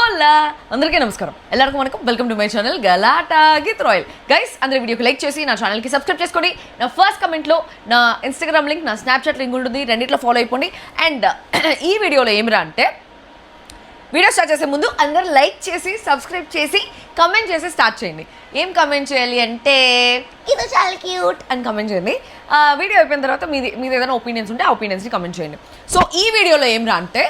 హోలా అందరికీ నమస్కారం. ಎಲ್ಲರಿಗೂ వనకం. Welcome to my channel Galatta Geeth Royal. Guys అందరి వీడియోకి లైక్ చేసి నా ఛానల్కి సబ్స్క్రైబ్ చేసుకోండి. నా ఫస్ట్ కమెంట్లో నా ఇన్స్టాగ్రామ్ లింక్, నా స్నాప్చాట్ లింక్ ఉంటుంది, రెండిట్లో ఫాలో అయిపోండి. అండ్ ఈ వీడియోలో ఏమిరా అంటే, వీడియో స్టార్ట్ చేసే ముందు అందరూ లైక్ చేసి సబ్స్క్రైబ్ చేసి కమెంట్ చేసి స్టార్ట్ చేయండి. ఏం కమెంట్ చేయాలి అంటే, ఇది చాలా క్యూట్ అని కమెంట్ చేయండి. వీడియో అయిపోయిన తర్వాత మీది ఏదైనా ఒపీనియన్స్ ఉంటే ఆ ఒపీనియన్స్ని కమెంట్ చేయండి. సో ఈ వీడియోలో ఏమిరా అంటే,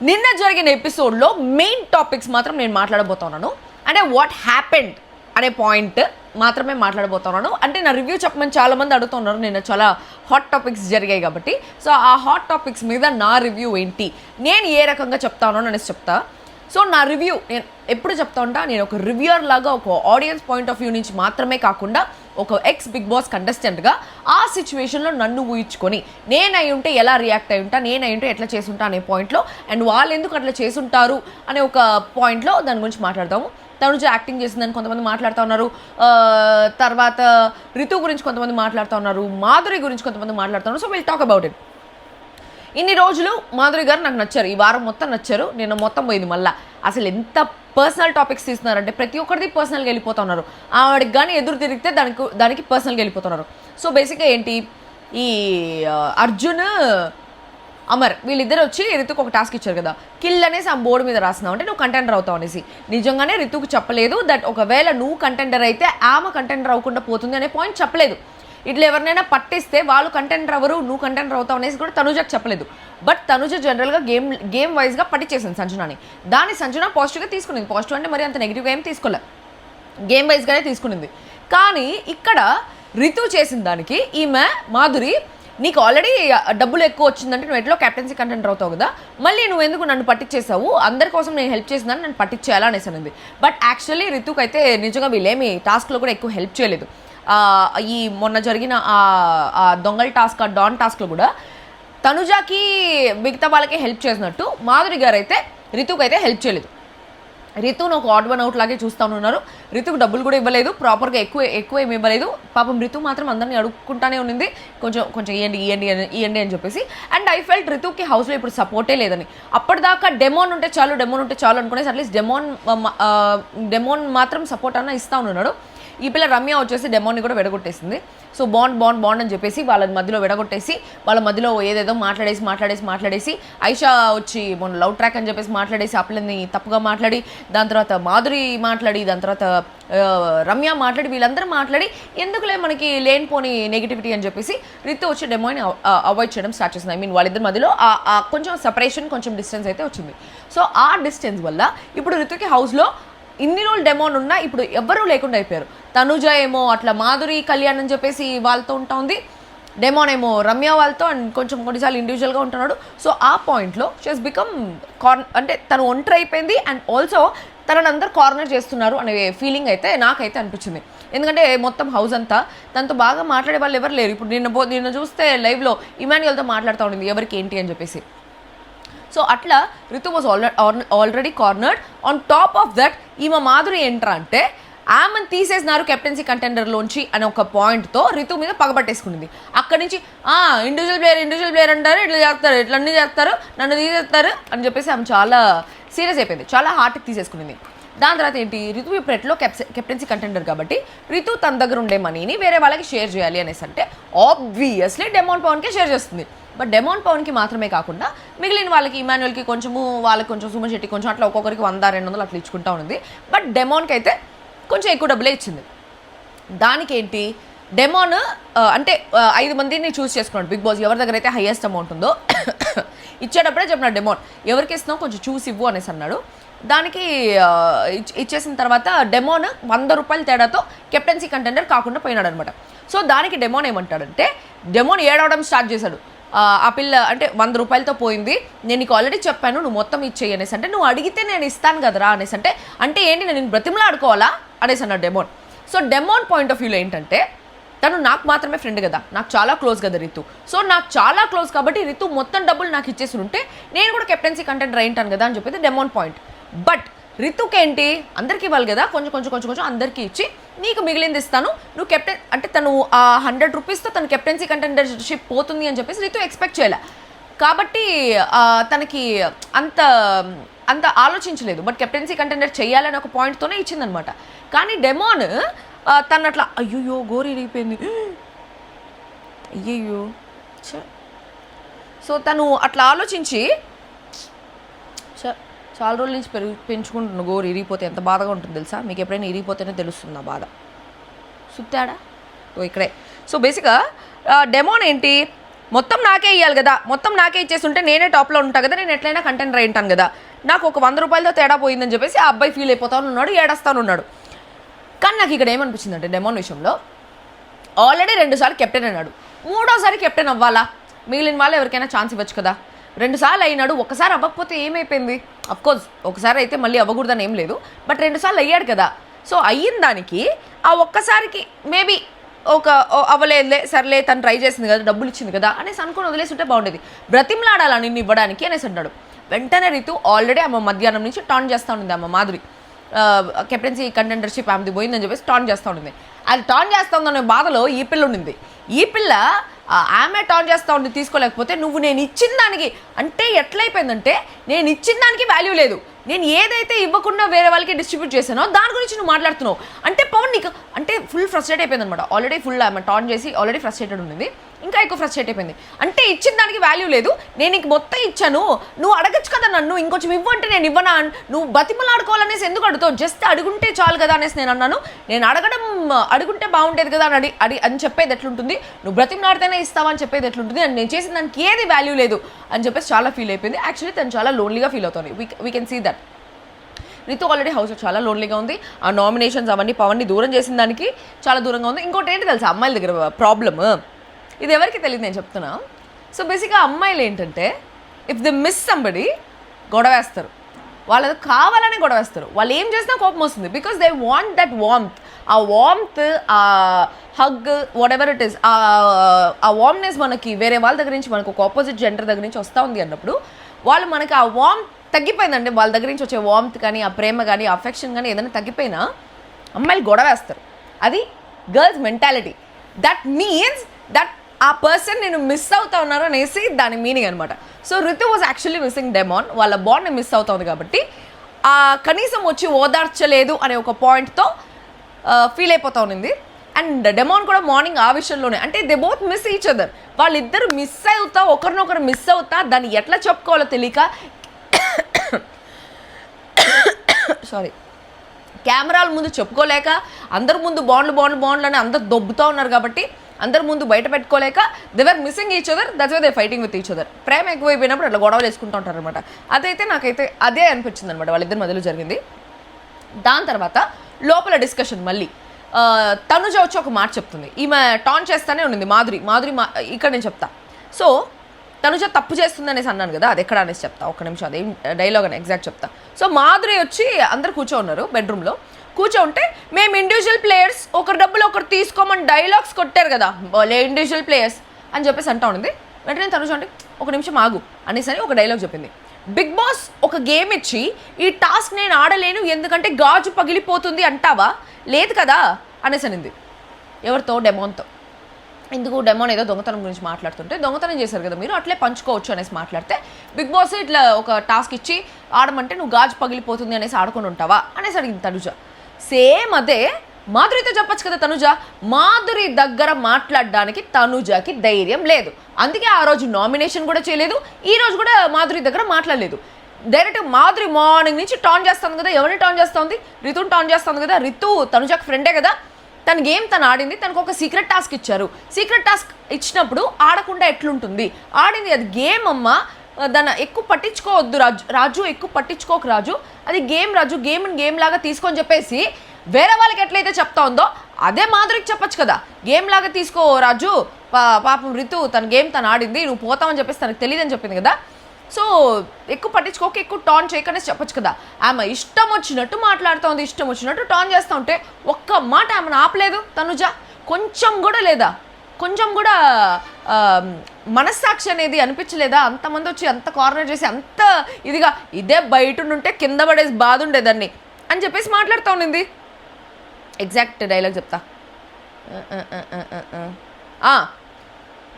నిన్న జరిగిన ఎపిసోడ్లో మెయిన్ టాపిక్స్ మాత్రం నేను మాట్లాడబోతున్నాను. అంటే వాట్ హ్యాపెండ్ అనే పాయింట్ మాత్రమే మాట్లాడబోతున్నాను. అంటే నా రివ్యూ చెప్పమని చాలామంది అడుగుతున్నారు. నిన్న చాలా హాట్ టాపిక్స్ జరిగాయి కాబట్టి, సో ఆ హాట్ టాపిక్స్ మీద నా రివ్యూ ఏంటి, నేను ఏ రకంగా చెప్తానో అనేసి చెప్తా. సో నా రివ్యూ నేను ఎప్పుడు చెప్తా ఉంటా, నేను ఒక రివ్యూయర్ లాగా ఒక ఆడియన్స్ పాయింట్ ఆఫ్ వ్యూ నుంచి మాత్రమే కాకుండా ఒక ఎక్స్ బిగ్ బాస్ కంటెస్టెంట్గా ఆ సిచ్యువేషన్లో నన్ను ఊహించుకొని నేనై ఉంటే ఎలా రియాక్ట్ అయి ఉంటా, నేనై ఉంటే ఎట్లా చేసుంటా అనే పాయింట్లో, అండ్ వాళ్ళు ఎందుకు అట్లా చేసుంటారు అనే ఒక పాయింట్లో దాని గురించి మాట్లాడతాము. తనుజ యాక్టింగ్ చేసిందని కొంతమంది మాట్లాడుతూ ఉన్నారు. తర్వాత రితు గురించి కొంతమంది మాట్లాడుతూ ఉన్నారు, మాధురి గురించి కొంతమంది మాట్లాడుతున్నారు. So will talk about it. ఇన్ని రోజులు మాధురి గారు నాకు నచ్చారు, ఈ వారం మొత్తం నచ్చారు, నేను మొత్తం పోయింది. మళ్ళీ అసలు ఎంత పర్సనల్ టాపిక్స్ తీస్తున్నారంటే ప్రతి ఒక్కరిది పర్సనల్గా వెళ్ళిపోతున్నారు. ఆవిడకి కానీ ఎదురు తిరిగితే దానికి పర్సనల్గా వెళ్ళిపోతున్నారు. సో బేసిక్గా ఏంటి, ఈ అర్జున్ అమర్ వీళ్ళిద్దరు వచ్చి రితుకు ఒక టాస్క్ ఇచ్చారు కదా, కిల్ అనేసి ఆ బోర్డు మీద రాసినావు అంటే నువ్వు కంటెండర్ అవుతావు అనేసి. నిజంగానే రితుకు చెప్పలేదు దట్ ఒకవేళ నువ్వు కంటెండర్ అయితే ఆమె కంటెండర్ అవ్వకుండా పోతుంది అనే పాయింట్ చెప్పలేదు. ఇట్లా ఎవరినైనా పట్టిస్తే వాళ్ళు కంటెండర్ అవ్వరు, నువ్వు కంటెండర్ అవుతావు అనేసి కూడా తనుజకు చెప్పలేదు. బట్ తనుజ జనరల్గా గేమ్ వైజ్గా పట్టించేసింది సంజనాని. దాన్ని సంజన పాజిటివ్గా తీసుకునింది. పాజిటివ్ అంటే మరి అంత నెగిటివ్గా ఏం తీసుకోలే, గేమ్ వైజ్గానే తీసుకునింది. కానీ ఇక్కడ రితు చేసిన దానికి ఈమె మాధురి, నీకు ఆల్రెడీ డబ్బులు ఎక్కువ వచ్చిందంటే నువ్వు ఎట్లా కెప్టెన్సీ కంటెండర్ అవుతావు కదా, మళ్ళీ నువ్వు ఎందుకు నన్ను పట్టించేసావు, అందరి కోసం నేను హెల్ప్ చేసిందని నన్ను పట్టించేయాలా అనేసి అనింది. బట్ యాక్చువల్లీ రితుకు అయితే నిజంగా వీళ్ళేమి టాస్క్లో కూడా ఎక్కువ హెల్ప్ చేయలేదు. ఈ మొన్న జరిగిన ఆ దొంగల టాస్క్, ఆ డాన్ టాస్క్లో కూడా తనుజాకి మిగతా వాళ్ళకి హెల్ప్ చేసినట్టు మాధురి గారు అయితే రితుకు అయితే హెల్ప్ చేయలేదు. రితును ఒక ఆడ్ వన్ అవుట్ లాగే చూస్తూ ఉన్నారు. రితుకు డబ్బులు కూడా ఇవ్వలేదు, ప్రాపర్గా ఎక్కువ ఏమి ఇవ్వలేదు. పాపం రితు మాత్రం అందరినీ అడుక్కుంటానే ఉన్నింది, కొంచెం ఇవ్వండి అని చెప్పేసి. అండ్ ఐ ఫెల్ట్ రితుకి హౌస్లో ఇప్పుడు సపోర్టే లేదని. అప్పటిదాకా డెమోన్ ఉంటే చాలు అనుకునేసి అట్లీస్ట్ డెమోన్ మాత్రం సపోర్ట్ అన్న ఇస్తూ ఉన్నాడు. ఈ పిల్ల రమ్య వచ్చేసి డెమోన్ని కూడా విడగొట్టేసింది. సో బాండ్ అని చెప్పేసి వాళ్ళ మధ్యలో విడగొట్టేసి వాళ్ళ మధ్యలో ఏదేదో మాట్లాడేసి ఐషా వచ్చి మొన్న లవ్ ట్రాక్ అని చెప్పేసి మాట్లాడేసి ఆ పిల్లని తప్పుగా మాట్లాడి, దాని తర్వాత మాధురి మాట్లాడి, దాని తర్వాత రమ్య మాట్లాడి, వీళ్ళందరూ మాట్లాడి ఎందుకులే మనకి లేనిపోని నెగిటివిటీ అని చెప్పేసి రితు వచ్చి డెమోని అవాయిడ్ చేయడం స్టార్ట్ చేసింది. ఐ మీన్ వాళ్ళిద్దరి మధ్యలో కొంచెం సెపరేషన్, కొంచెం డిస్టెన్స్ అయితే వచ్చింది. సో ఆ డిస్టెన్స్ వల్ల ఇప్పుడు రితుకి హౌస్లో ఇన్ని రోజులు డెమోన్ ఉన్నా ఇప్పుడు ఎవ్వరూ లేకుండా అయిపోయారు. తనుజ ఏమో అట్లా మాధురి కళ్యాణ్ అని చెప్పేసి వాళ్ళతో ఉంటా ఉంది, డెమోన్ ఏమో రమ్య వాళ్ళతో, అండ్ కొంచెం కొన్నిసార్లు ఇండివిజువల్గా ఉంటున్నాడు. సో ఆ పాయింట్లో షీ హస్ బికమ్ అంటే తను ఒంటరి అయిపోయింది. అండ్ ఆల్సో తనని అందరు కార్నర్ చేస్తున్నారు అనే ఫీలింగ్ అయితే నాకైతే అనిపించింది. ఎందుకంటే మొత్తం హౌస్ అంతా తనతో బాగా మాట్లాడే వాళ్ళు ఎవరు లేరు. ఇప్పుడు నిన్న చూస్తే లైవ్లో ఇమాన్యుయల్తో మాట్లాడుతూ ఉండింది ఎవరికి ఏంటి అని చెప్పేసి. సో అట్లా Ritu was already cornered. On top of that ఈమె మాధురి ఏంట్రా అంటే ఆమెను తీసేసినారు కెప్టెన్సీ కంటెండర్లోంచి అనే ఒక పాయింట్తో రితు మీద పగబట్టేసుకునింది. అక్కడి నుంచి ఇండివిజువల్ ప్లేయర్ అంటారు, ఇట్లన్నీ చేస్తారు, నన్ను తీసేస్తారు అని చెప్పేసి ఆమె చాలా సీరియస్ అయిపోయింది, చాలా హార్ట్కి తీసేసుకునింది. దాని తర్వాత ఏంటి, రితు ఇప్పుడు ఎట్లో కెప్టెన్సీ కంటెండర్ కాబట్టి రితు తన దగ్గర ఉండే మనీని వేరే వాళ్ళకి షేర్ చేయాలి అనేసి అంటే ఆబ్వియస్లీ డెమోన్ పవన్కే షేర్ చేస్తుంది. బట్ డెమోన్ పవన్కి మాత్రమే కాకుండా మిగిలిన వాళ్ళకి, ఇమాన్యుయల్కి కొంచెము, వాళ్ళకి కొంచెం, సుమన్ శెట్టి కొంచెం, అట్లా ఒక్కొక్కరికి 100-200 అట్లా ఇచ్చుకుంటా ఉంది. బట్ డెమోన్కి అయితే కొంచెం ఎక్కువ డబ్బులే ఇచ్చింది. దానికి ఏంటి, డెమోన్ అంటే 5 మందిని చూస్ చేసుకున్నాడు బిగ్ బాస్, ఎవరి దగ్గర అయితే హైయెస్ట్ అమౌంట్ ఉందో ఇచ్చేటప్పుడే చెప్పినాడు డెమోన్ ఎవరికి ఇస్తున్నావు కొంచెం చూసి ఇవ్వు అనేసి అన్నాడు. దానికి ఇచ్చేసిన తర్వాత డెమోన్ 100 రూపాయల తేడాతో కెప్టెన్సీ కంటెండర్ కాకుండా పోయినాడు అనమాట. సో దానికి డెమోన్ ఏమంటాడంటే, డెమోన్ ఏడవడం స్టార్ట్ చేశాడు. ఆ పిల్ల అంటే 100 రూపాయలతో పోయింది, నేను నీకు ఆల్రెడీ చెప్పాను నువ్వు మొత్తం ఇచ్చేయి అనేసి అంటే, నువ్వు అడిగితే నేను ఇస్తాను కదరా అనేసి అంటే ఏంటి నేను బ్రతిమలా ఆడుకోవాలా అనేసి అన్నాడు demon. So demon point of వ్యూలో ఏంటంటే, తను నాకు మాత్రమే ఫ్రెండ్ కదా, నాకు చాలా క్లోజ్ కదా రితు. సో నాకు చాలా క్లోజ్ కాబట్టి రితు మొత్తం డబ్బులు నాకు ఇచ్చేసి ఉంటే నేను కూడా కెప్టెన్సీ కంటెండర్ అయింటాను కదా అని చెప్పేది డెమోన్ పాయింట్. బట్ రితుకేంటి, అందరికీ ఇవ్వాలి కదా, కొంచెం అందరికీ ఇచ్చి నీకు మిగిలింది ఇస్తాను, నువ్వు కెప్టెన్ అంటే తను 100 రూపీస్తో తను కెప్టెన్సీ కంటెండర్షిప్ పోతుంది అని చెప్పేసి రితు ఎక్స్పెక్ట్ చేయలే. కాబట్టి తనకి అంత అంత ఆలోచించలేదు. బట్ కెప్టెన్సీ కంటెండర్ చేయాలని ఒక పాయింట్తోనే ఇచ్చిందనమాట. కానీ డెమాన్ తను అట్లా అయ్యో గోరు ఇరిగిపోయింది, అయ్యయ్యో. సో తను అట్లా ఆలోచించి చాలా రోజుల నుంచి పెంచుకుంటున్నాను, గోరు ఇరిగిపోతే ఎంత బాధగా ఉంటుంది తెలుసా, మీకు ఎప్పుడైనా ఇరిగిపోతేనే తెలుస్తుంది ఆ బాధ. సుత్తాడా ఇక్కడే. సో బేసిక్గా డెమోన్ ఏంటి, మొత్తం నాకే ఇవ్వాలి కదా, మొత్తం నాకే ఇచ్చేస్తుంటే నేనే టాప్లో ఉంటాను కదా, నేను ఎట్లయినా కంటెంట్ ఉంటాను కదా, నాకు ఒక 100 రూపాయలతో తేడా పోయిందని చెప్పేసి ఆ అబ్బాయి ఫీల్ అయిపోతాను ఉన్నాడు, ఏడస్తానున్నాడు. కానీ నాకు ఇక్కడ ఏమనిపించిందంటే డెమోన్ విషయంలో ఆల్రెడీ 2 సార్లు కెప్టెన్ అన్నాడు, 3వసారి కెప్టెన్ అవ్వాలా, మిగిలిన వాళ్ళు ఎవరికైనా ఛాన్స్ ఇవ్వచ్చు కదా. 2 సార్లు అయినాడు, ఒకసారి అవ్వకపోతే ఏమైపోయింది, అఫ్కోర్స్ ఒకసారి అయితే మళ్ళీ అవ్వకూడదని ఏం లేదు, బట్ 2 సార్లు అయ్యాడు కదా. సో అయిన దానికి ఆ ఒక్కసారికి మేబీ ఒక అవ్వలేదులే సర్లే తను ట్రై చేసింది కదా, డబ్బులు ఇచ్చింది కదా అనేసి అనుకుని వదిలేసి ఉంటే బాగుండేది, బ్రతిమలాడాలా నిన్ను ఇవ్వడానికి అనేసి అన్నాడు. వెంటనే రితు ఆల్రెడీ ఆమె మధ్యాహ్నం నుంచి టాన్ చేస్తూ ఉంది, ఆమె మాధురి కెప్టెన్సీ కంటెండర్షిప్ ఆమెది పోయిందని చెప్పేసి టాన్ చేస్తూ ఉండింది. అది టాన్ చేస్తూ ఉందనే బాధలో ఈ పిల్ల ఉండింది. ఈ పిల్ల ఆమె టాన్ చేస్తూ ఉంది తీసుకోలేకపోతే, నువ్వు నేను ఇచ్చిన దానికి అంటే ఎట్లయిపోయిందంటే, నేను ఇచ్చిన దానికి వాల్యూ లేదు, నేను ఏదైతే ఇవ్వకుండా వేరే వాళ్ళకి డిస్ట్రిబ్యూట్ చేశానో దాని గురించి నువ్వు మాట్లాడుతున్నావు అంటే పవన్ నీకు అంటే ఫుల్ ఫ్రస్ట్రేట్ అయిపోయింది అనమాట. ఆల్రెడీ ఫుల్ ఆమె టాన్ చేసి ఆల్రెడీ ఫ్రస్ట్రేటెడ్ ఉంది, ఇంకా ఎక్కువ ఫ్రస్ట్రేట్ అయిపోయింది. అంటే ఇచ్చిన దానికి వాల్యూ లేదు, నేను నీకు మొత్తం ఇచ్చాను, నువ్వు అడగచ్చు కదా నన్ను, ఇంకొంచెం ఇవ్వంటే నేను ఇవ్వనా, నువ్వు బతిమలాడుకోవాలనేసి ఎందుకు అడుగుతావు, జస్ట్ అడుగుంటే చాలు కదా అనేసి నేను అన్నాను. నేను అడుగుంటే బాగుండేది కదా అని చెప్పేది ఎట్లుంటుంది, నువ్వు బ్రతిమలాడితేనే ఇస్తావా అని చెప్పేది ఎట్లుంటుంది, అండ్ నేను చేసిన దానికి ఏది వాల్యూ లేదు అని చెప్పేసి చాలా ఫీల్ అయిపోయింది. యాక్చువల్లీ తను చాలా లోన్లీగా ఫీల్ అవుతుంది. We can see that. Ritu already హౌస్లో చాలా లోన్లీగా ఉంది. ఆ నామినేషన్స్ అవన్నీ పవన్ని దూరం చేసిన దానికి చాలా దూరంగా ఉంది. ఇంకోటి ఏంటి తెలుసా అమ్మాయిల దగ్గర ప్రాబ్లమ్, ఇది ఎవరికి తెలియదు నేను చెప్తున్నా. సో బేసిక్గా అమ్మాయిలు ఏంటంటే ఇఫ్ దే మిస్ సంబడి గొడవేస్తారు, వాళ్ళది కావాలనే గొడవేస్తారు, వాళ్ళు ఏం చేసినా కోపం వస్తుంది, because they want that warmth. ఆ వార్మ్త్, ఆ hug, what ever it is, ఆ వార్మ్నెస్ మనకి వేరే వాళ్ళ దగ్గర నుంచి, మనకు ఒక ఆపోజిట్ జెండర్ దగ్గర నుంచి వస్తూ ఉంది అన్నప్పుడు వాళ్ళు మనకి ఆ వార్మ్త్ తగ్గిపోయిందండి, వాళ్ళ దగ్గర నుంచి వచ్చే వార్మ్త్ కానీ ఆ ప్రేమ కానీ ఆ అఫెక్షన్ కానీ ఏదైనా తగ్గిపోయినా అమ్మాయిలు గొడవేస్తారు. అది girls mentality. That means that ఆ పర్సన్ నేను మిస్ అవుతా ఉన్నారు అనేసి దాని మీనింగ్ అనమాట. So Ritu was actually missing demon, వాళ్ళ బాండ్ని మిస్ అవుతుంది కాబట్టి కనీసం వచ్చి ఓదార్చలేదు అనే ఒక పాయింట్తో ఫీల్ అయిపోతూ ఉన్నింది. అండ్ డెమాన్ కూడా మార్నింగ్ ఆ విషయంలోనే, అంటే they both miss each other, వాళ్ళిద్దరు మిస్ అవుతా, ఒకరినొకరు మిస్ అవుతా, దాన్ని ఎట్లా చెప్పుకోవాలో తెలియక సారీ కెమెరాల ముందు చెప్పుకోలేక, అందరి ముందు బాండ్లు అని అందరు దొబ్బుతూ ఉన్నారు కాబట్టి అందరి ముందు బయట పెట్టుకోలేక they were missing each other, that's why they fighting with each other. ప్రేమ ఎక్కువైపోయినప్పుడు అట్లా గొడవలు వేసుకుంటూ ఉంటారు అనమాట. అదైతే నాకైతే అదే అనిపించింది అనమాట వాళ్ళిద్దరి మధ్యలో జరిగింది. దాని తర్వాత లోపల డిస్కషన్ మళ్ళీ తనుజ వచ్చి ఒక మాట చెప్తుంది, ఈమె టాన్ చేస్తానే ఉండింది మాధురి ఇక్కడ నేను చెప్తా. సో తనుజ తప్పు చేస్తుంది అనేసి అన్నాను కదా, అది ఎక్కడ అనేసి చెప్తా, ఒక్క నిమిషం, అదేం డైలాగ్ అని ఎగ్జాక్ట్ చెప్తా. సో మాధురి వచ్చి అందరు కూర్చోన్నారు బెడ్రూమ్లో, కూర్చోంటే మేము ఇండివిజువల్ ప్లేయర్స్, ఒకరి డబ్బులు ఒకరు తీసుకోమని డైలాగ్స్ కొట్టారు కదా, వాళ్ళే ఇండివిజువల్ ప్లేయర్స్ అని చెప్పేసి అంటా ఉంది. వెంటనే తనుజ అంటే ఒక నిమిషం ఆగు అనేసి ఒక డైలాగ్ చెప్పింది. బిగ్ బాస్ ఒక గేమ్ ఇచ్చి ఈ టాస్క్ నేను ఆడలేను ఎందుకంటే గాజు పగిలిపోతుంది అంటావా, లేదు కదా అనేసి అనింది. ఎవరితో? డెమాన్తో. ఎందుకు? డెమాన్ ఏదో దొంగతనం గురించి మాట్లాడుతుంటే, దొంగతనం చేశారు కదా మీరు, అట్లే పంచుకోవచ్చు అనేసి మాట్లాడితే, బిగ్ బాస్ ఇట్లా ఒక టాస్క్ ఇచ్చి ఆడమంటే నువ్వు గాజు పగిలిపోతుంది అనేసి ఆడుకొని ఉంటావా అనేసి అడిగింది తనుజ. సేమ్ అదే మాధురితో చెప్పచ్చు కదా తనుజ. మాధురి దగ్గర మాట్లాడడానికి తనుజకి ధైర్యం లేదు, అందుకే ఆ రోజు నామినేషన్ కూడా చేయలేదు, ఈ రోజు కూడా మాధురి దగ్గర మాట్లాడలేదు. డైరెక్ట్ మాధురి మార్నింగ్ నుంచి టాన్ చేస్తుంది కదా, ఎవరిని టాన్ చేస్తుంది? రితుని టాన్ చేస్తుంది కదా. రితు తనుజకి ఫ్రెండే కదా, తన గేమ్ తను ఆడింది, తనకు ఒక సీక్రెట్ టాస్క్ ఇచ్చారు, సీక్రెట్ టాస్క్ ఇచ్చినప్పుడు ఆడకుండా ఎట్లుంటుంది, ఆడింది అది గేమ్ అమ్మ, దాన్ని ఎక్కువ పట్టించుకోవద్దు రాజు, ఎక్కువ పట్టించుకోకు రాజు, అది గేమ్ రాజు, గేమ్ లాగా తీసుకొని చెప్పేసి వేరే వాళ్ళకి ఎట్లయితే చెప్తా ఉందో అదే మాధురికి చెప్పచ్చు కదా, గేమ్ లాగా తీసుకో రాజు, పాపం రితు తన గేమ్ తను ఆడింది, నువ్వు పోతావని చెప్పేసి తనకు తెలియదని చెప్పింది కదా. సో ఎక్కువ పట్టించుకోక, ఎక్కువ టాన్ చేయకనేసి చెప్పచ్చు కదా. ఆమె ఇష్టం వచ్చినట్టు మాట్లాడుతోంది, ఇష్టం వచ్చినట్టు టాన్ చేస్తూ ఉంటే ఒక్క మాట ఆమెను ఆపలేదు తనుజ, కొంచెం కూడా లేదా, కొంచెం కూడా మనస్సాక్షి అనేది అనిపించలేదా? అంతమంది వచ్చి అంత కార్నర్ చేసి అంత ఇదిగా, ఇదే బయట ఉంటే కింద పడేసి బాధ ఉండేదాన్ని అని చెప్పేసి మాట్లాడుతూ ఉండింది. ఎగ్జాక్ట్ డైలాగ్ చెప్తా.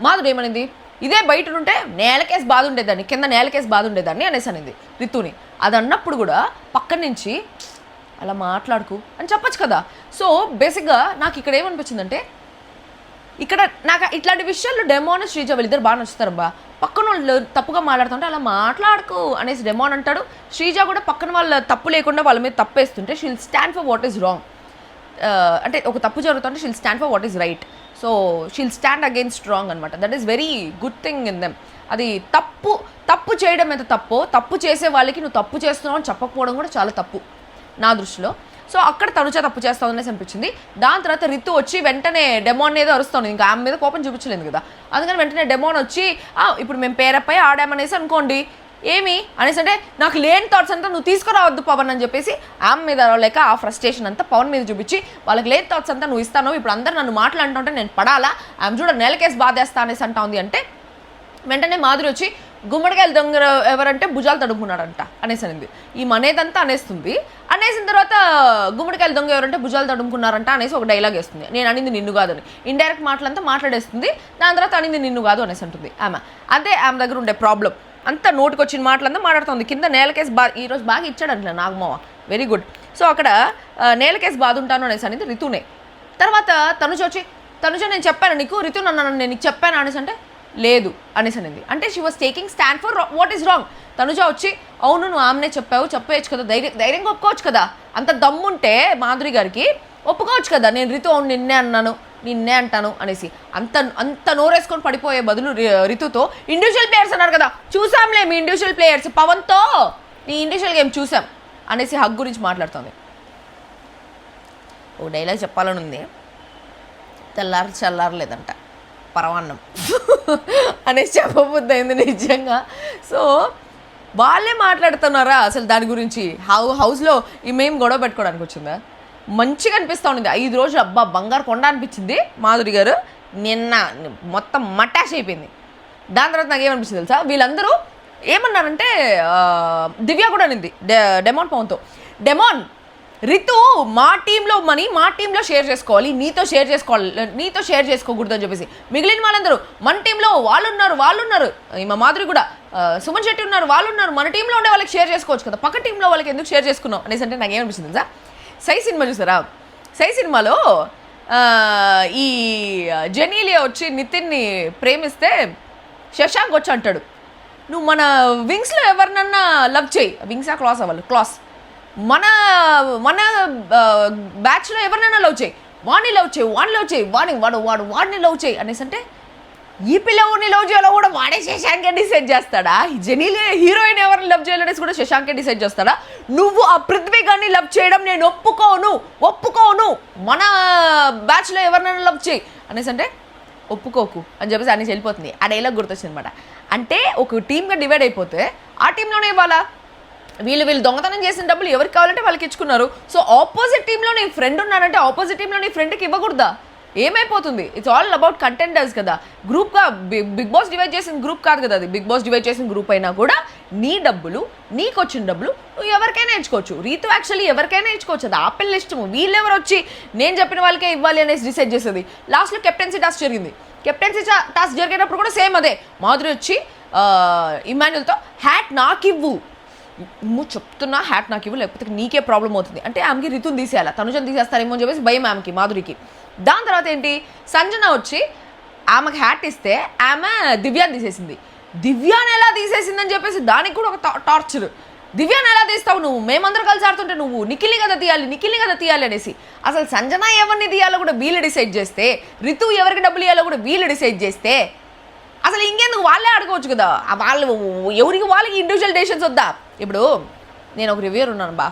మాధురి ఏమనింది, ఇదే బయట ఉంటే నేలకేసి బాధ ఉండేదాన్ని, కింద నేలకేసి బాధ ఉండేదాన్ని అనేసి అనేది రితుని. అది అన్నప్పుడు కూడా పక్కన నుంచి అలా మాట్లాడుకు అని చెప్పచ్చు కదా. సో బేసిక్గా నాకు ఇక్కడ ఏమనిపించిందంటే, ఇక్కడ నాకు ఇట్లాంటి విషయాల్లో డెమోన్ శ్రీజ వీళ్ళిద్దరు బాగా నచ్చుతారు బా. పక్కన వాళ్ళు తప్పుగా మాట్లాడుతుంటే అలా మాట్లాడుకు అనేసి డెమోన్ అంటాడు. శ్రీజ కూడా పక్కన వాళ్ళ తప్పు లేకుండా వాళ్ళ మీద తప్పేస్తుంటే she'll stand for what is wrong. అంటే ఒక తప్పు జరుగుతుంటే she'll stand for what is right. So she'll stand against wrong అనమాట. That is very good thing in them. అది తప్పు చేయడం ఎంత తప్పో, తప్పు చేసే వాళ్ళకి నువ్వు తప్పు చేస్తున్నావు అని చెప్పకపోవడం కూడా చాలా తప్పు నా దృష్టిలో. సో అక్కడ తనుజ తప్పు చేస్తా ఉందనేసి అనిపించింది. దాని తర్వాత రితు వచ్చి వెంటనే డెమోన్ ఏదో అరుస్తుంది, ఇంకా ఆమె మీద కోపం చూపించలేదు కదా. అందుకని వెంటనే డెమోన్ వచ్చి ఇప్పుడు మేము పేరపై ఆడామనేసి అనుకోండి, ఏమి అనేసి అంటే నాకు లేని థాట్స్ అంతా నువ్వు తీసుకురావద్దు పవన్ అని చెప్పేసి ఆమె మీద లేక ఆ ఫ్రస్ట్రేషన్ అంతా పవన్ మీద చూపించి వాళ్ళకి లేని థాట్స్ అంతా నువ్వు ఇస్తాను, ఇప్పుడు అందరు నన్ను మాట్లాడుతుంటే నేను పడాలా, ఆమె చూడ నెలకేసి బాధేస్తా అనేసి అంటా ఉంది. అంటే వెంటనే మాధురి వచ్చి గుమ్మడికాయలు దొంగ ఎవరంటే భుజాలు తడుముకున్నాడంట అనేసి అనింది. ఈ మనేదంతా అనేస్తుంది. అనేసిన తర్వాత గుమ్మడికాయలు దొంగ ఎవరంటే భుజాలు తడుముకున్నారంట అనేసి ఒక డైలాగ్ వేస్తుంది. నేను అనింది నిన్ను కాదు అని ఇండైరెక్ట్ మాటలంతా మాట్లాడేస్తుంది. దాని తర్వాత అనింది నిన్ను కాదు అనేసి అంటుంది ఆమె. అదే ఆమె దగ్గర ఉండే ప్రాబ్లం. అంతా నోటికి వచ్చిన మాటలంతా మాట్లాడుతుంది. కింద నేలకేసి ఈరోజు బాగా ఇచ్చాడు అంట నాగమావ, వెరీ గుడ్. సో అక్కడ నేలకేసి బాధ ఉంటాను అనేసి అనేది రితునే. తర్వాత తనుజ నేను చెప్పాను నీకు, రితు నన్ను నేను నీకు చెప్పాను అనేసి అంటే లేదు అనేసి అనింది. అంటే she was taking stand for what is wrong. Tanuja వచ్చి అవును నువ్వు ఆమెనే చెప్పేయచ్చు కదా, ధైర్యంగా ఒప్పుకోవచ్చు కదా. అంత దమ్ముంటే మాధురి గారికి ఒప్పుకోవచ్చు కదా, నేను రితు అవును నిన్నే అంటాను అనేసి. అంత నోరేసుకొని పడిపోయే బదులు రితుతో ఇండివిజువల్ ప్లేయర్స్ అన్నారు కదా, చూసాంలే మీ ఇండివిజువల్ ప్లేయర్స్, పవన్తో నీ ఇండివిజువల్ గేమ్ చూసాం అనేసి హక్ గురించి మాట్లాడుతుంది. ఓ డైలాగ్ చెప్పాలని ఉంది, చల్లారలేదంట పరమాన్నం అనేసి చెప్పబుద్ధి అయింది నిజంగా. సో వాళ్ళే మాట్లాడుతున్నారా అసలు దాని గురించి? హౌస్లో మేము గొడవ పెట్టుకోవడానికి వచ్చిందా? మంచిగా అనిపిస్తూ ఉండింది 5 రోజులు. అబ్బా బంగారు కొండ అనిపించింది మాధురి గారు. నిన్న మొత్తం మటాష్ అయిపోయింది. దాని తర్వాత నాకు ఏమనిపించింది తెలుసా, వీళ్ళందరూ ఏమన్నారంటే దివ్య కూడా అనింది డెమోన్ పవన్తో, డెమోన్ రితు మా టీంలో మనీ మా టీంలో షేర్ చేసుకోవాలి, నీతో షేర్ చేసుకోకూడదు అని చెప్పేసి. మిగిలిన వాళ్ళందరూ మన టీంలో వాళ్ళు ఉన్నారు, మా మాధురి కూడా, సుమన్ శెట్టి ఉన్నారు, వాళ్ళు ఉన్నారు, మన టీంలో ఉండే వాళ్ళకి షేర్ చేసుకోవచ్చు కదా, పక్క టీంలో వాళ్ళకి ఎందుకు షేర్ చేసుకున్నావు అనేసి అంటే నాకు ఏమనిపిస్తుంది తెలుసా, సై సినిమా చూసారా? సై సినిమాలో ఈ జెనీలియా వచ్చి నితిన్ని ప్రేమిస్తే శశాంక్ వచ్చి అంటాడు, నువ్వు మన వింగ్స్లో ఎవరినన్నా లవ్ చేయి, వింగ్సా క్లాస్ అవ్వాలి క్లాస్, మన బ్యాచ్లో ఎవరినైనా లవ్ చేయి, వాడిని లవ్ చేయి వాడిని లవ్ చేయి అనేసి అంటే ఈ పిల్లవాడిని లవ్ చేయాలో కూడా వాడే శశాంకే డిసైడ్ చేస్తాడా? జెనీలియా హీరోయిన్ ఎవరిని లవ్ చేయాలనేసి కూడా శశాంకే డిసైడ్ చేస్తాడా? నువ్వు ఆ పృథ్వీ గారిని లవ్ చేయడం నేను ఒప్పుకోను, మన బ్యాచ్లో ఎవరినైనా లవ్ చేయి అనేసి అంటే ఒప్పుకోకు అని చెప్పేసి అనేసి వెళ్ళిపోతుంది. ఆ డైలాగ్ గుర్తొచ్చింది అనమాట. అంటే ఒక టీమ్గా డివైడ్ అయిపోతే ఆ టీంలోనే ఇవ్వాలా, వీళ్ళు దొంగతనం చేసిన డబ్బులు ఎవరికి కావాలంటే వాళ్ళకి ఇచ్చుకున్నారు. సో ఆపోజిట్ టీంలో నీ ఫ్రెండ్ ఉన్నాడంటే ఆపోజిట్ టీంలో నీ ఫ్రెండ్కి ఇవ్వకూడదా? ఏమైపోతుంది? ఇట్స్ ఆల్ అబౌట్ కంటెండర్స్ కదా. గ్రూప్గా బిగ్ బాస్ డివైడ్ చేసిన గ్రూప్ కాదు కదా అది. బిగ్ బాస్ డివైడ్ చేసిన గ్రూప్ అయినా కూడా నీ డబ్బులు, నీకు వచ్చిన డబ్బులు నువ్వు ఎవరికైనా ఇచ్చుకోవచ్చు. రీతు యాక్చువల్లీ ఎవరికైనా ఇచ్చుకోవచ్చు, అది ఆపిల్ ఇష్టము. వీళ్ళెవరు వచ్చి నేను చెప్పిన వాళ్ళకే ఇవ్వాలి అనేసి డిసైడ్ చేసేది. లాస్ట్లో కెప్టెన్సీ టాస్క్ జరిగింది. కెప్టెన్సీ టాస్క్ జరిగేటప్పుడు కూడా సేమ్ అదే. మాధురి వచ్చి ఇమాన్యుల్తో హ్యాట్ నాకు ఇవ్వు, నువ్వు చెప్తున్నా హ్యాట్ నాకు ఇవ్వు, లేకపోతే నీకే ప్రాబ్లం అవుతుంది అంటే ఆమెకి రితుని తీసేయాలి, తనుజని తీసేస్తారేమో అని చెప్పేసి భయం ఆమెకి, మాధురికి. దాని తర్వాత ఏంటి, సంజన వచ్చి ఆమెకు హ్యాట్ ఇస్తే ఆమె దివ్యాన్ని తీసేసింది. దివ్యాన్ని ఎలా తీసేసిందని చెప్పేసి దానికి కూడా ఒక టార్చర్. దివ్యాన్ని ఎలా తీస్తావు నువ్వు, మేమందరూ కలిసి ఆడుతుంటే నువ్వు నిఖిల్ని కదా తీయాలి అనేసి. అసలు సంజన ఎవరిని తీయాలో కూడా వీళ్ళు డిసైడ్ చేస్తే, రితు ఎవరికి డబ్బులు ఇవ్వాలో కూడా వీళ్ళు డిసైడ్ చేస్తే అసలు ఇంకెందుకు వాళ్ళే ఆడుకోవచ్చు కదా. వాళ్ళు ఎవరికి వాళ్ళకి ఇండివిజువల్ డెసిషన్స్ వద్దా? ఇప్పుడు నేను ఒక రివ్యూర్ ఉన్నాను బా,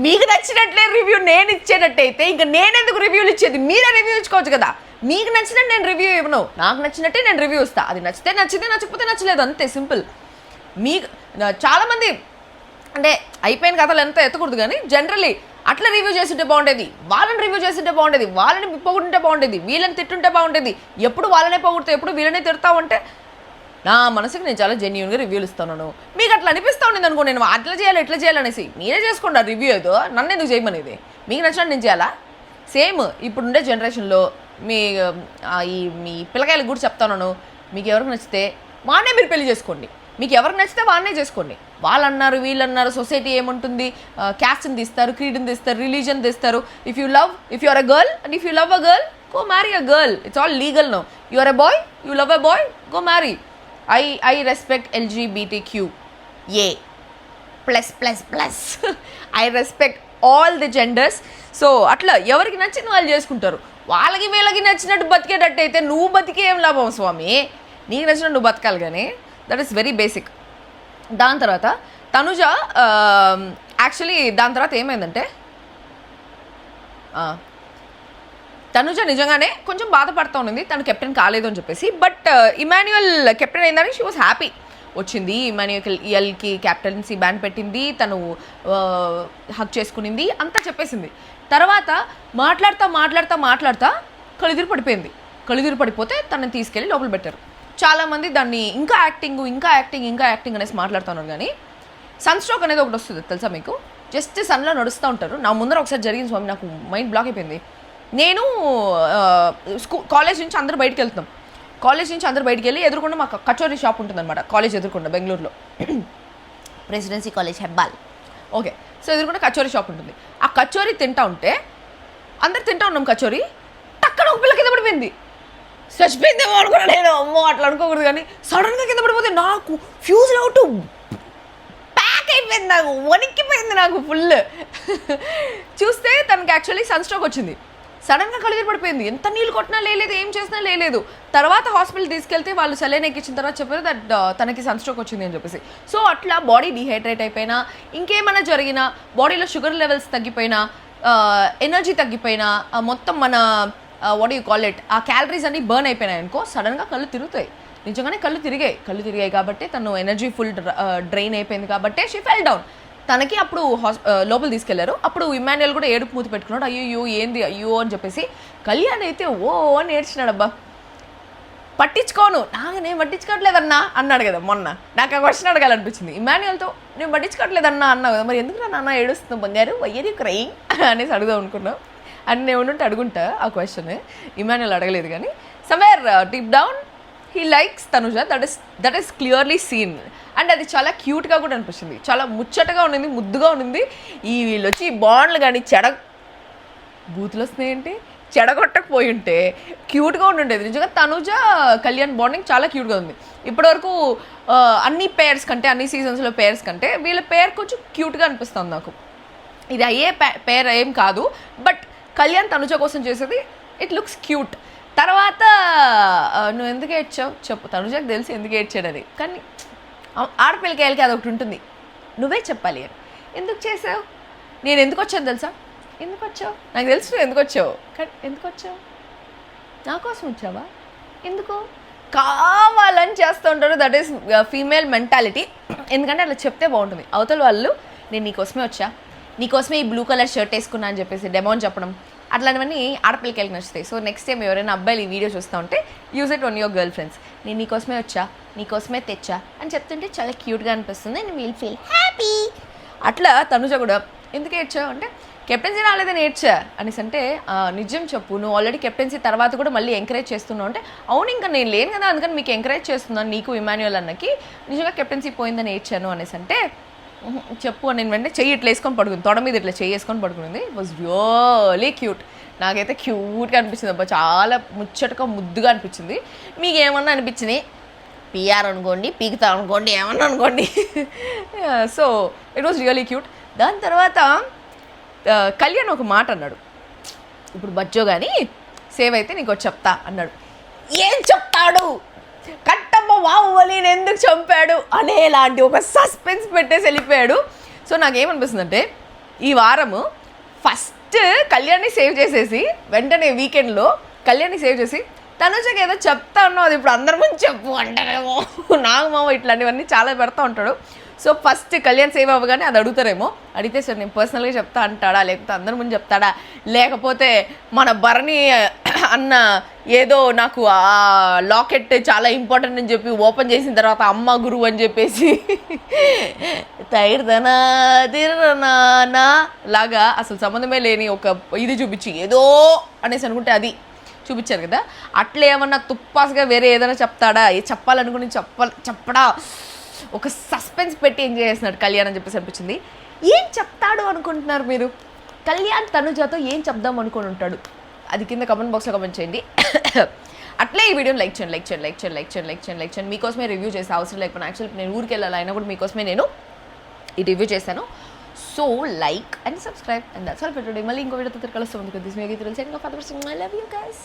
మీకు నచ్చినట్లే రివ్యూ నేను ఇచ్చేటట్టయితే ఇంకా నేనెందుకు రివ్యూలు ఇచ్చేది? మీరే రివ్యూ ఇచ్చుకోవచ్చు కదా. మీకు నచ్చినట్టు నేను రివ్యూ ఇవ్వను, నాకు నచ్చినట్టే నేను రివ్యూ ఇస్తాను. అది నచ్చితే నచ్చితే, నచ్చకపోతే నచ్చలేదు, అంతే సింపుల్. మీకు చాలామంది అంటే అయిపోయిన కథలు ఎంత ఎత్తకూడదు కానీ జనరల్లీ అట్లా రివ్యూ చేస్తుంటే బాగుండేది, వాళ్ళని రివ్యూ చేస్తుంటే బాగుండేది, వాళ్ళని పొగుడుంటే బాగుండేది, వీళ్ళని తిట్టుంటే బాగుండేది. ఎప్పుడు వాళ్ళనే పొగుడుతావు, ఎప్పుడు వీళ్ళనే తిడతావు అంటే నా మనసుకి నేను చాలా జెన్యూన్గా రివ్యూలు ఇస్తున్నాను. మీకు అట్లా అనిపిస్తూ ఉండేది అనుకో, నేను అట్లా చేయాలి ఇట్లా చేయాలనేసి, మీరే చేసుకోండి రివ్యూ ఏదో, నన్ను ఎందుకు చేయమనేది. మీకు నచ్చినట్టు నేను చేయాలా? సేమ్ ఇప్పుడుండే జనరేషన్లో మీ పిల్లకాయలకు కూడా చెప్తాను, మీకు ఎవరికి నచ్చితే వాడినే మీరు పెళ్లి చేసుకోండి, మీకు ఎవరికి నచ్చితే వాడినే చేసుకోండి. వాళ్ళు అన్నారు వీళ్ళు అన్నారు, సొసైటీ ఏముంటుంది, క్యాస్ట్ని తీస్తారు, క్రీడ్ని తీస్తారు, రిలీజన్ తీస్తారు. If you are a girl and if you love a girl, go marry a girl. It's all legal now. You are a boy, you love a boy, go marry. I respect LGBTQ plus I respect all the genders. So అట్లా ఎవరికి నచ్చిన వాళ్ళు చేసుకుంటారు. వాళ్ళకి వీళ్ళకి నచ్చినట్టు బతికేటట్టు అయితే నువ్వు బతికే ఏం లాభం స్వామి, నీకు నచ్చినట్టు నువ్వు బతకాలి. కానీ దట్ ఈస్ వెరీ బేసిక్. దాని తర్వాత తనుజ యాక్చువల్లీ దాని తర్వాత ఏమైందంటే తనుజ నిజంగానే కొంచెం బాధపడుతూ ఉంది తను కెప్టెన్ కాలేదు అని చెప్పేసి. బట్ ఇమాన్యుయల్ కెప్టెన్ అయిందని షీ వాజ్ హ్యాపీ. వచ్చింది ఇమాన్యుయల్కి క్యాప్టెన్సీ బ్యాన్ పెట్టింది, తను హక్ చేసుకునింది, అంతా చెప్పేసింది. తర్వాత మాట్లాడుతా కళ్ళుదిరి పడిపోయింది. కళ్ళుదిరి పడిపోతే తనని తీసుకెళ్ళి లోపల పెట్టారు. చాలామంది దాన్ని ఇంకా యాక్టింగ్ అనేసి మాట్లాడుతున్నారు. కానీ సన్ స్ట్రోక్ అనేది ఒకటి వస్తుంది తెలుసా మీకు, జస్ట్ సన్లో నడుస్తూ ఉంటారు. నా ముందర ఒకసారి జరిగింది స్వామి, నాకు మైండ్ బ్లాక్ అయిపోయింది. నేను కాలేజ్ నుంచి అందరూ బయటికి వెళ్తున్నాం. కాలేజ్ నుంచి అందరూ బయటికి వెళ్ళి ఎదురుకుండా మాకు కచోరీ షాప్ ఉంటుందన్నమాట కాలేజ్ ఎదురుకుండా, బెంగళూరులో presidency college Hebbal. Okay, so ఎదురుకుండా కచోరీ షాప్ ఉంటుంది. ఆ కచోరీ తింటా ఉంటే అందరు తింటా ఉన్నాం కచోరీ, టక్కన ఒక పిల్ల కింద పడిపోయింది. చచ్చిపోయిందేమో అనుకున్నా నేను, అమ్మో అట్లా అనుకోకూడదు. కానీ సడన్గా కింద పడిపోతే నాకు ఫ్యూజ్ అవుట్ ప్యాక్ అయిపోయింది, నాకు వణిక్కిపోయింది నాకు ఫుల్. చూస్తే తనకి యాక్చువల్లీ సన్ స్ట్రోక్ వచ్చింది. సడన్గా కళ్ళు పడిపోయింది. ఎంత నీళ్ళు కొట్టినా లేదు, ఏం చేసినా లేదు. తర్వాత హాస్పిటల్ తీసుకెళ్తే వాళ్ళు సెలైన్ ఎక్కించిన తర్వాత చెప్పారు దట్ తనకి సన్ స్ట్రోక్ వచ్చింది అని చెప్పేసి. సో అట్లా బాడీ డిహైడ్రేట్ అయిపోయినా, ఇంకేమైనా జరిగినా, బాడీలో షుగర్ లెవెల్స్ తగ్గిపోయినా, ఎనర్జీ తగ్గిపోయినా, మొత్తం మన వాట్ యూ కాల్ ఇట్, ఆ క్యాలరీస్ అన్ని బర్న్ అయిపోయినాయి అనుకో, సడన్గా కళ్ళు తిరుగుతాయి. నిజంగానే కళ్ళు తిరిగాయి కాబట్టి తను ఎనర్జీ ఫుల్ డ్రైన్ అయిపోయింది కాబట్టి షీ ఫెల్ డౌన్. తనకి అప్పుడు లోపల తీసుకెళ్లారు. అప్పుడు ఇమాన్యుయల్ కూడా ఏడుపు మూతి పెట్టుకున్నాడు, అయ్యో అని చెప్పేసి. కళ్యాణ్ అయితే ఓ అని ఏడ్చినాడు. అబ్బా పట్టించుకోను, నేను పట్టించుకోవట్లేదన్నా అన్నాడు కదా మొన్న. నాకు ఆ క్వశ్చన్ అడగాలనిపించింది ఇమాన్యుయల్తో, నేను పట్టించుకోవట్లేదన్నా అన్నావు కదా, మరి ఎందుకు నాన్న ఏడుస్తున్నావు బంగారు, వై ఆర్ యు క్రైయింగ్ అనేసి అడుగుదాం అనుకున్నావు. అని నేను ఉంటే అడుగుంటా ఆ క్వశ్చన్. ఇమాన్యుయల్ అడగలేదు. కానీ somewhere deep down he likes Tanuja, that is clearly seen. And అది చాలా క్యూట్గా కూడా అనిపించింది, చాలా ముచ్చటగా ఉండింది, ముద్దుగా ఉండింది. వీళ్ళు వచ్చి బాండ్లు కానీ బూతులు వస్తున్నాయంటే చెడగొట్టకపోయి ఉంటే క్యూట్గా ఉండుండేది. నిజంగా తనుజ కళ్యాణ్ బాండింగ్ చాలా క్యూట్గా ఉంది. ఇప్పటివరకు అన్ని పేర్స్ కంటే, అన్ని సీజన్స్లో పేర్స్ కంటే వీళ్ళ పేర్ కొంచెం క్యూట్గా అనిపిస్తుంది నాకు. ఇది అయ్యే పేర్ ఏం కాదు, బట్ కళ్యాణ్ తనుజ కోసం చేసేది ఇట్ లుక్స్ క్యూట్. తర్వాత నువ్వు ఎందుకు ఏడ్చావు చెప్పు, తనుజకు తెలిసి ఎందుకు ఏడ్చాడని. కానీ ఆడపిల్లకాయలకి అదొకటి ఉంటుంది, నువ్వే చెప్పాలి అని. ఎందుకు చేసావు, నేను ఎందుకు వచ్చాను తెలుసా, ఎందుకు వచ్చావు నాకు తెలుసు నువ్వు ఎందుకు వచ్చావు, కానీ ఎందుకు వచ్చావు, నా కోసం వచ్చావా, ఎందుకు కావాలని చేస్తూ ఉంటారు. That is female mentality. ఎందుకంటే అట్లా చెప్తే బాగుంటుంది. అవతల వాళ్ళు నేను నీకోసమే వచ్చా, నీకోసమే ఈ బ్లూ కలర్ షర్ట్ వేసుకున్నా అని చెప్పేసి డెమోన్ చెప్పడం, అట్లాంటివన్నీ ఆడపిల్లకి నచ్చుతాయి. సో నెక్స్ట్ టైం ఎవరైనా అబ్బాయిలు ఈ వీడియో చూస్తూ ఉంటే use it on your girl friends. నేను నీకోసమే వచ్చా, నీకోసమే తెచ్చా అని చెప్తుంటే చాలా క్యూట్గా అనిపిస్తుంది, నేను విల్ ఫీల్ హ్యాపీ. అట్లా తనుజ కూడా ఎందుకు ఏడ్చావు అంటే కెప్టెన్సీ రాలేదని ఏడ్చా అనేసి. అంటే నిజం చెప్పు, నువ్వు ఆల్రెడీ కెప్టెన్సీ తర్వాత కూడా మళ్ళీ ఎంకరేజ్ చేస్తున్నావు అంటే, అవును ఇంకా నేను లేను కదా అందుకని మీకు ఎంకరేజ్ చేస్తున్నాను, నీకు ఇమాన్యుయల్ అన్నకి నిజంగా కెప్టెన్సీ పోయిందని ఏడ్చాను అనేసి. అంటే చెప్పు అని నేను వెంటనే చెయ్యి ఇట్లా వేసుకొని పడుకుంది, తొడ మీద ఇట్లా చెయ్యి వేసుకొని పడుకునింది. It was really cute. నాకైతే క్యూట్గా అనిపించింది అబ్బా, చాలా ముచ్చటగా ముద్దుగా అనిపించింది. మీకు ఏమన్నా అనిపించింది, పిఆర్ అనుకోండి, పీకుతా అనుకోండి, ఏమన్నా అనుకోండి. So it was really cute. దాని తర్వాత కళ్యాణ్ ఒక మాట అన్నాడు, ఇప్పుడు బజ్జో కానీ సేవ్ అయితే నీకు చెప్తా అన్నాడు. ఏం చెప్తాడు, కట్టమ్మ బాహుబలిని ఎందుకు చంపాడు అనేలాంటి ఒక సస్పెన్స్ పెట్టేసి వెళ్ళిపోయాడు. సో నాకేమనిపిస్తుంది అంటే ఈ వారము ఫస్ట్ కళ్యాణ్ని సేవ్ చేసేసి వెంటనే వీకెండ్లో కళ్యాణ్ని సేవ్ చేసి తనుజకి ఏదో చెప్తా ఉన్నావు, అది ఇప్పుడు అందరి ముందు చెప్పు అంటారేమో, నాగమామ ఇట్లాంటివన్నీ చాలా పెడతా ఉంటాడు. సో ఫస్ట్ కళ్యాణ్ సేవ్ అవ్వగానే అది అడుగుతారేమో, అడిగితే సార్ నేను పర్సనల్గా చెప్తా అంటాడా, లేకపోతే అందరి ముందు చెప్తాడా, లేకపోతే మన భరణి అన్న ఏదో నాకు ఆ లాకెట్ చాలా ఇంపార్టెంట్ అని చెప్పి ఓపెన్ చేసిన తర్వాత అమ్మ గురువు అని చెప్పేసి తైర్దనా తిరనా లాగా అసలు సంబంధమే లేని ఒక ఇది చూపించి ఏదో అనేసి అనుకుంటే అది చూపించారు కదా, అట్లా ఏమన్నా తుప్పాసుగా వేరే ఏదైనా చెప్తాడా, చెప్పాలనుకుని చెప్పడా, ఒక సస్పెన్స్ పెట్టి ఎంజాయ్ చేస్తున్నాడు కళ్యాణ్ అని చెప్పేసి అనిపించింది. ఏం చెప్తాడు అనుకుంటున్నారు మీరు? కళ్యాణ్ తనుజాతో ఏం చెప్దాం అనుకుని ఉంటాడు? అది కింద కమెంట్ బాక్స్లో కమెంట్ చేయండి. అట్లే ఈ వీడియోని లైక్ చేయండి. మీకోసమే రివ్యూ చేసే అవసరం లేకపోతే యాక్చువల్లీ నేను ఊరికి వెళ్ళాలి అయినా కూడా మీకోసమే నేను ఈ రివ్యూ చేశాను. So like and subscribe and that's all for today. మళ్ళీ ఇంకో వీడియోతో కలుస్తాం. This may Geetha. I love you guys.